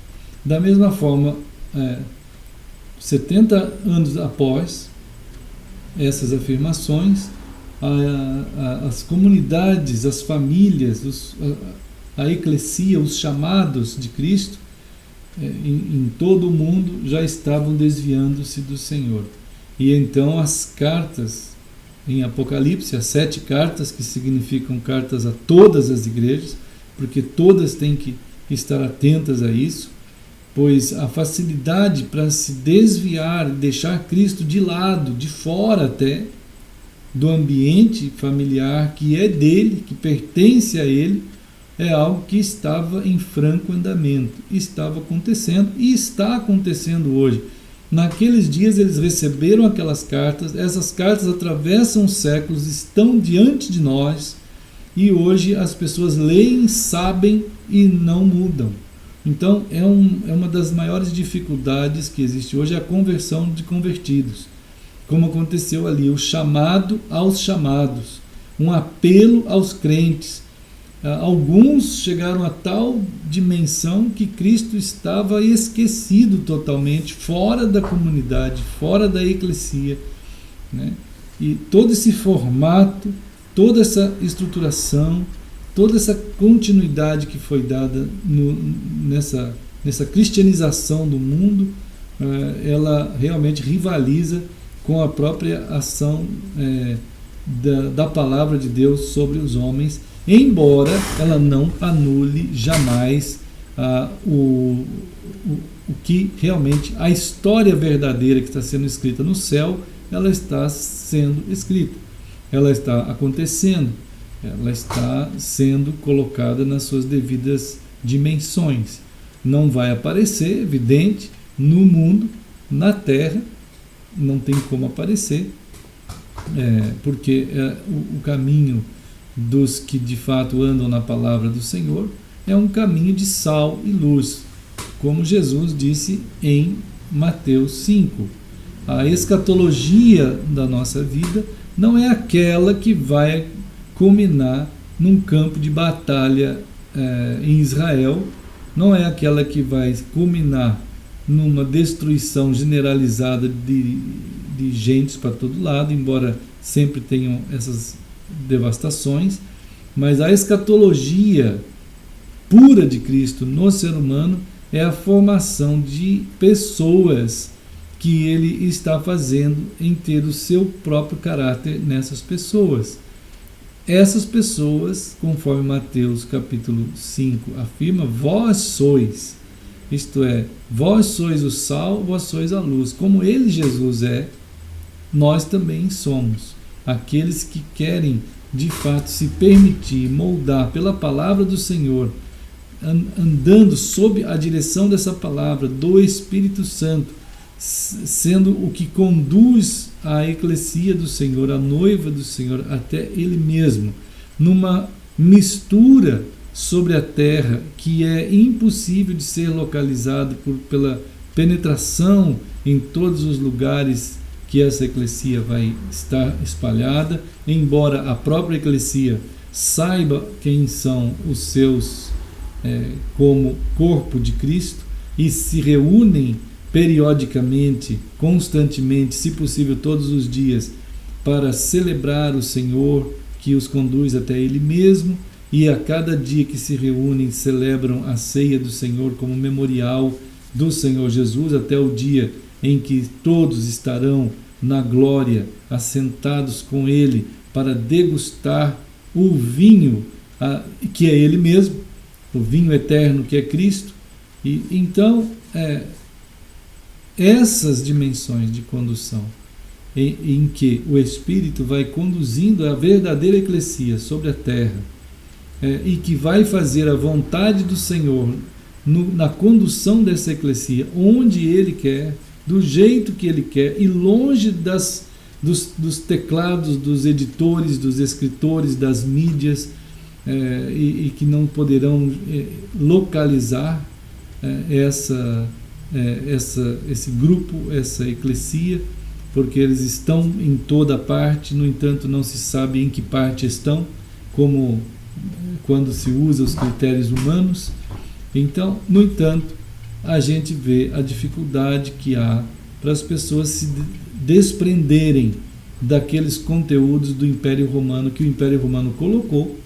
Da mesma forma, 70 anos após essas afirmações, as comunidades, as famílias, a eclesia, os chamados de Cristo em todo o mundo já estavam desviando-se do Senhor. E então as cartas em Apocalipse, as 7 cartas, que significam cartas a todas as igrejas, porque todas têm que estar atentas a isso, pois a facilidade para se desviar, deixar Cristo de lado, de fora até, do ambiente familiar que é dele, que pertence a ele, é algo que estava em franco andamento, estava acontecendo e está acontecendo hoje. Naqueles dias eles receberam aquelas cartas, essas cartas atravessam os séculos, estão diante de nós e hoje as pessoas leem, sabem e não mudam. Então é uma das maiores dificuldades que existe hoje, a conversão de convertidos. Como aconteceu ali, o chamado aos chamados, um apelo aos crentes. Alguns chegaram a tal dimensão que Cristo estava esquecido totalmente, fora da comunidade, fora da eclesia, né? E todo esse formato, toda essa estruturação, toda essa continuidade que foi dada nessa cristianização do mundo, ela realmente rivaliza com a própria ação da palavra de Deus sobre os homens, embora ela não anule jamais o que realmente a história verdadeira que está sendo escrita no céu, ela está sendo escrita, ela está acontecendo, ela está sendo colocada nas suas devidas dimensões. Não vai aparecer, evidente, no mundo, na terra, não tem como aparecer, porque o caminho dos que de fato andam na palavra do Senhor é um caminho de sal e luz, como Jesus disse em Mateus 5. A escatologia da nossa vida não é aquela que vai culminar num campo de batalha em Israel, não é aquela que vai culminar numa destruição generalizada de gentes para todo lado, embora sempre tenham essas devastações, mas a escatologia pura de Cristo no ser humano é a formação de pessoas que ele está fazendo em ter o seu próprio caráter nessas pessoas. Essas pessoas, conforme Mateus capítulo 5 afirma, vós sois, isto é, vós sois o sal, vós sois a luz. Como ele, Jesus, é, nós também somos. Aqueles que querem, de fato, se permitir moldar pela palavra do Senhor, andando sob a direção dessa palavra, do Espírito Santo, sendo o que conduz a eclesia do Senhor, a noiva do Senhor, até Ele mesmo, numa mistura sobre a terra que é impossível de ser localizado pela penetração em todos os lugares que essa eclesia vai estar espalhada, embora a própria eclesia saiba quem são os seus como corpo de Cristo e se reúnem periodicamente, constantemente, se possível todos os dias, para celebrar o Senhor que os conduz até Ele mesmo, e a cada dia que se reúnem celebram a ceia do Senhor como memorial do Senhor Jesus, até o dia em que todos estarão na glória, assentados com Ele para degustar o vinho que é Ele mesmo, o vinho eterno que é Cristo. E então essas dimensões de condução em que o Espírito vai conduzindo a verdadeira eclesia sobre a terra, e que vai fazer a vontade do Senhor na condução dessa eclesia, onde Ele quer, do jeito que Ele quer, e longe dos teclados, dos editores, dos escritores, das mídias, e que não poderão localizar esse grupo, essa eclesia, porque eles estão em toda parte, no entanto não se sabe em que parte estão, como quando se usa os critérios humanos. Então, no entanto, a gente vê a dificuldade que há para as pessoas se desprenderem daqueles conteúdos do Império Romano, que o Império Romano colocou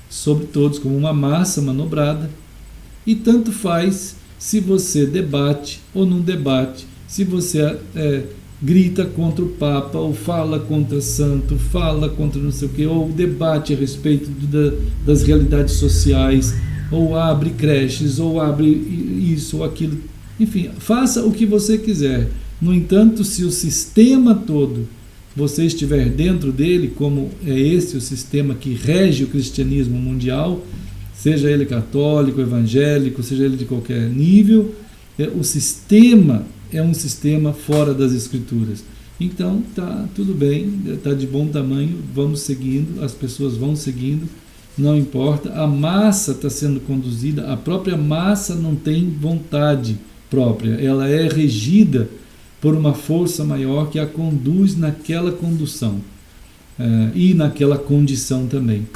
sobre todos como uma massa manobrada, e tanto faz se você debate ou não debate, se você grita contra o Papa, ou fala contra santo, fala contra não sei o que, ou debate a respeito das realidades sociais, ou abre creches, ou abre isso ou aquilo, enfim, faça o que você quiser. No entanto, se o sistema todo, você estiver dentro dele, como é esse o sistema que rege o cristianismo mundial, seja ele católico, evangélico, seja ele de qualquer nível, o sistema é um sistema fora das Escrituras. Então, tá tudo bem, tá de bom tamanho, vamos seguindo, as pessoas vão seguindo, não importa, a massa está sendo conduzida, a própria massa não tem vontade própria, ela é regida por uma força maior que a conduz naquela condução, e naquela condição também.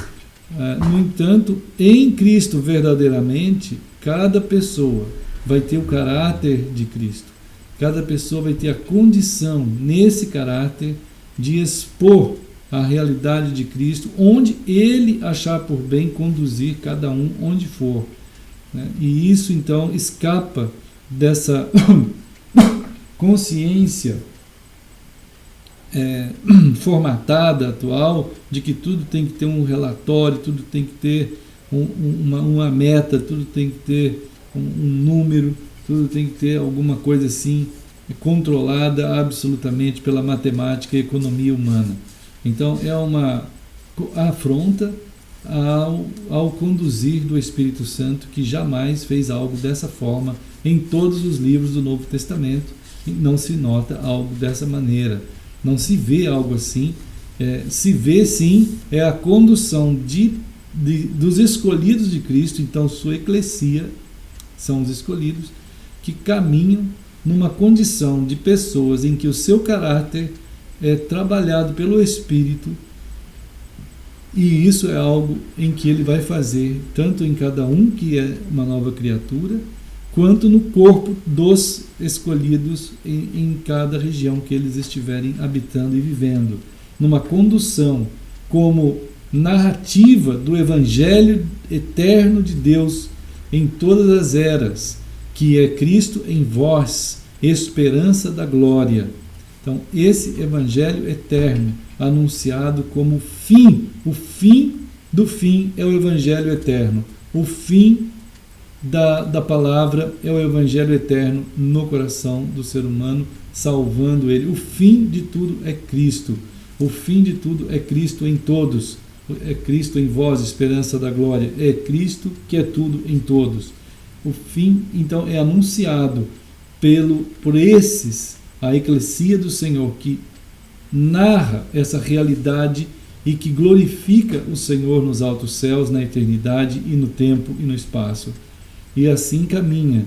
No entanto, em Cristo verdadeiramente, cada pessoa vai ter o caráter de Cristo. Cada pessoa vai ter a condição, nesse caráter, de expor a realidade de Cristo, onde Ele achar por bem conduzir cada um onde for. E isso, então, escapa dessa consciência formatada, atual, de que tudo tem que ter um relatório, tudo tem que ter uma meta, tudo tem que ter um número, tudo tem que ter alguma coisa assim, controlada absolutamente pela matemática e economia humana. Então é uma afronta ao conduzir do Espírito Santo, que jamais fez algo dessa forma em todos os livros do Novo Testamento. Não se nota algo dessa maneira, não se vê algo assim. Se vê sim a condução dos escolhidos de Cristo. Então sua eclesia são os escolhidos, que caminham numa condição de pessoas em que o seu caráter é trabalhado pelo Espírito, e isso é algo em que Ele vai fazer tanto em cada um que é uma nova criatura, quanto no corpo dos escolhidos em cada região que eles estiverem habitando e vivendo, numa condução como narrativa do Evangelho eterno de Deus em todas as eras, que é Cristo em vós, esperança da glória. Então, esse Evangelho eterno, anunciado como fim, o fim do fim é o Evangelho eterno, o fim da palavra é o Evangelho eterno no coração do ser humano, salvando ele. O fim de tudo é Cristo, o fim de tudo é Cristo em todos, é Cristo em vós, esperança da glória, é Cristo que é tudo em todos. O fim, então, é anunciado por esses a eclesia do Senhor, que narra essa realidade e que glorifica o Senhor nos altos céus, na eternidade e no tempo e no espaço. E assim caminha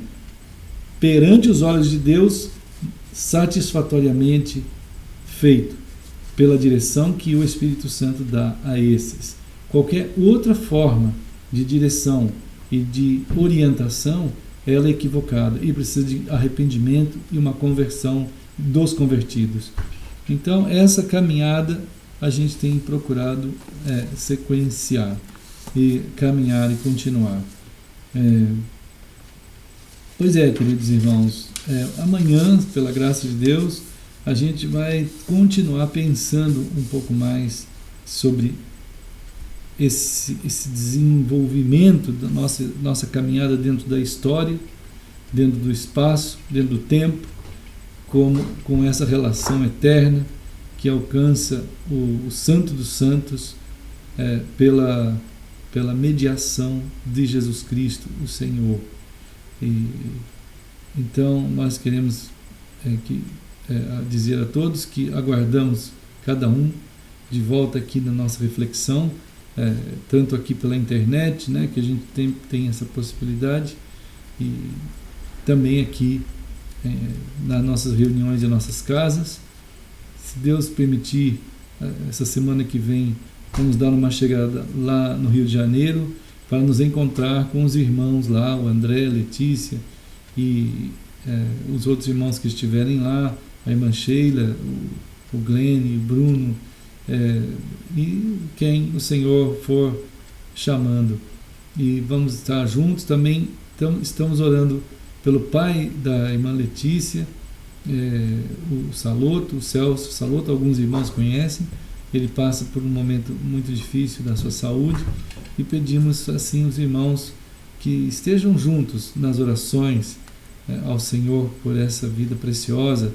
perante os olhos de Deus, satisfatoriamente feito, pela direção que o Espírito Santo dá a esses. Qualquer outra forma de direção e de orientação, ela é equivocada e precisa de arrependimento e uma conversão dos convertidos. Então, essa caminhada a gente tem procurado sequenciar e caminhar e continuar. Pois é, queridos irmãos, amanhã, pela graça de Deus, a gente vai continuar pensando um pouco mais sobre esse desenvolvimento da nossa caminhada dentro da história, dentro do espaço, dentro do tempo, com essa relação eterna que alcança o Santo dos Santos pela mediação de Jesus Cristo, o Senhor. Então, nós queremos dizer a todos que aguardamos cada um de volta aqui na nossa reflexão, tanto aqui pela internet, né, que a gente tem essa possibilidade, e também aqui nas nossas reuniões e nossas casas. Se Deus permitir, essa semana que vem vamos dar uma chegada lá no Rio de Janeiro para nos encontrar com os irmãos lá, o André, a Letícia e os outros irmãos que estiverem lá, a irmã Sheila, o Glenn, o Bruno, e quem o Senhor for chamando. E vamos estar juntos também. Estamos orando pelo pai da irmã Letícia, o Saloto, o Celso Saloto, alguns irmãos conhecem. Ele passa por um momento muito difícil da sua saúde e pedimos assim os irmãos que estejam juntos nas orações ao Senhor por essa vida preciosa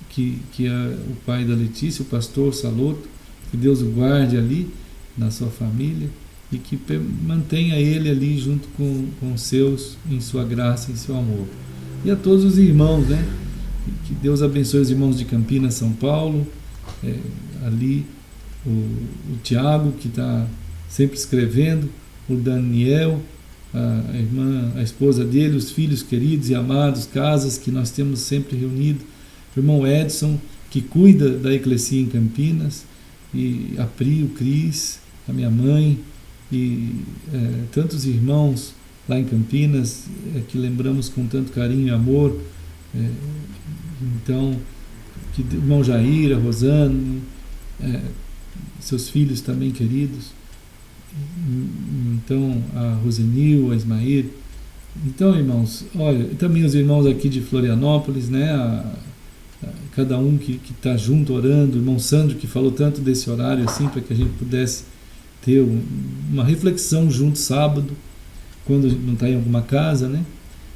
que é o pai da Letícia, o pastor Saloto, que Deus o guarde ali na sua família e que mantenha ele ali junto com os seus, em sua graça, em seu amor. E a todos os irmãos, né? Que Deus abençoe os irmãos de Campinas, São Paulo, ali o Tiago, que está sempre escrevendo, o Daniel, a irmã, a esposa dele, os filhos queridos e amados, casas que nós temos sempre reunido, o irmão Edson, que cuida da eclesia em Campinas, e a Pri, o Cris, a minha mãe, e tantos irmãos lá em Campinas, que lembramos com tanto carinho e amor. Então, que o irmão Jair, a Rosane, seus filhos também queridos, então a Rosenil, a Ismael. Então, irmãos, olha, também os irmãos aqui de Florianópolis, né, cada um que está junto orando, o irmão Sandro, que falou tanto desse horário assim, para que a gente pudesse ter uma reflexão junto sábado, quando não está em alguma casa, né,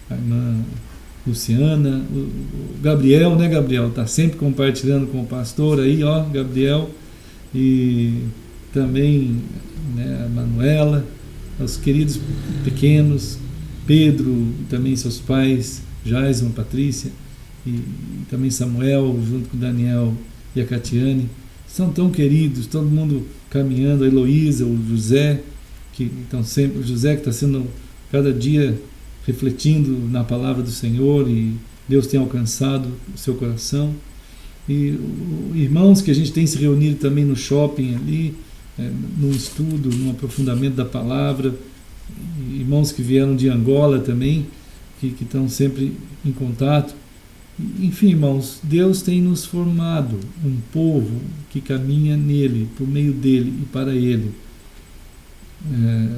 a irmã Luciana, o Gabriel, né, Gabriel, está sempre compartilhando com o pastor aí, ó, Gabriel, e também, né, a Manuela, os queridos pequenos, Pedro, também seus pais, Jason, Patrícia, e também Samuel, junto com o Daniel e a Catiane, são tão queridos, todo mundo caminhando, a Heloísa, o José, que estão sempre, o José que está sendo cada dia refletindo na palavra do Senhor, e Deus tem alcançado o seu coração. E irmãos que a gente tem se reunido também no shopping ali, num estudo, num aprofundamento da palavra, irmãos que vieram de Angola também, que estão sempre em contato. Enfim, irmãos, Deus tem nos formado um povo que caminha nele, por meio dele e para ele.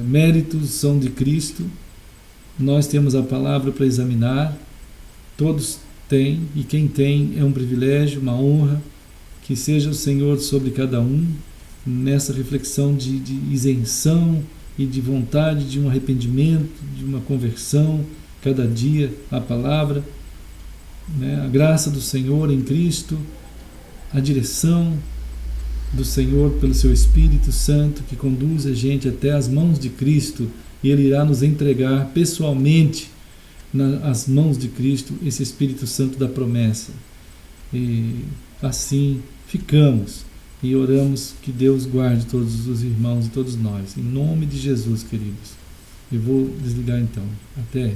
Méritos são de Cristo, nós temos a palavra para examinar, todos têm, e quem tem é um privilégio, uma honra, que seja o Senhor sobre cada um, nessa reflexão de isenção e de vontade de um arrependimento, de uma conversão, cada dia a palavra, né? A graça do Senhor em Cristo, a direção do Senhor pelo seu Espírito Santo, que conduz a gente até as mãos de Cristo, e Ele irá nos entregar pessoalmente nas mãos de Cristo esse Espírito Santo da promessa. E assim ficamos e oramos que Deus guarde todos os irmãos e todos nós. Em nome de Jesus, queridos. Eu vou desligar então. Até.